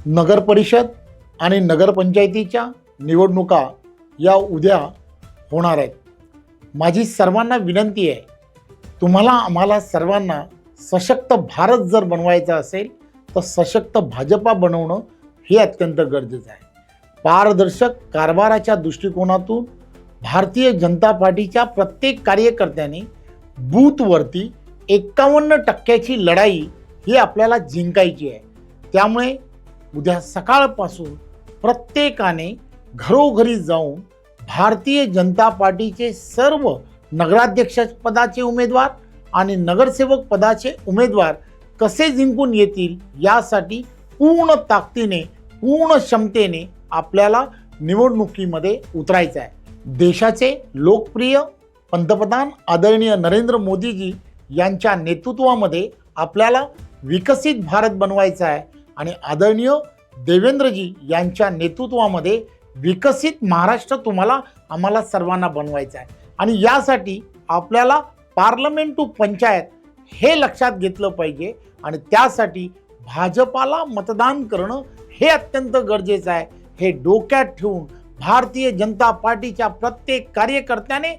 नगर परिषद आणि नगरपंचायतीच्या निवडणुका या उद्या होणार आहेत। माझी सर्वांना विनंती आहे, तुम्हाला आम्हाला सर्वांना सशक्त भारत जर बनवायचा असेल तर सशक्त भाजपा बनवणं हे अत्यंत गरजेचं आहे। पारदर्शक कारभाराच्या दृष्टिकोनातून भारतीय जनता पार्टीच्या प्रत्येक कार्यकर्त्याने बूथवरती 51% लढाई ही आपल्याला जिंकायची आहे। त्यामुळे उद्या सकाळपासून प्रत्येकाने घरोघरी जाऊन भारतीय जनता पार्टीचे सर्व नगराध्यक्ष पदाचे उमेदवार आणि नगरसेवक पदाचे उमेदवार कसे जिंकून येतील यासाठी पूर्ण ताकदीने पूर्ण क्षमतेने आपल्याला निवडणुकीमध्ये उतरायचं आहे। देशाचे लोकप्रिय पंतप्रधान आदरणीय नरेंद्र मोदीजी यांच्या नेतृत्वामध्ये आपल्याला विकसित भारत बनवायचा आहे आणि आदरणीय देवेंद्रजी यांच्या नेतृत्वामध्ये विकसित महाराष्ट्र तुम्हाला आम्हाला सर्वांना बनवायचा आहे। आणि यासाठी आपल्याला पार्लमेंट टू पंचायत हे लक्षात घेतलं पाहिजे आणि त्यासाठी भाजपाला मतदान करणं हे अत्यंत गरजेचं आहे। हे डोक्यात ठेवून भारतीय जनता पार्टीच्या प्रत्येक कार्यकर्त्याने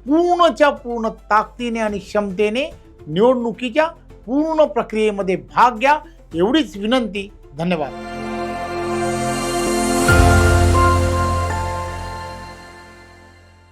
पूर्णच्या पूर्ण ताकदीने आणि क्षमतेने निवडणुकीच्या पूर्ण प्रक्रियेमध्ये भाग घ्या, एवढीच विनंती। धन्यवाद।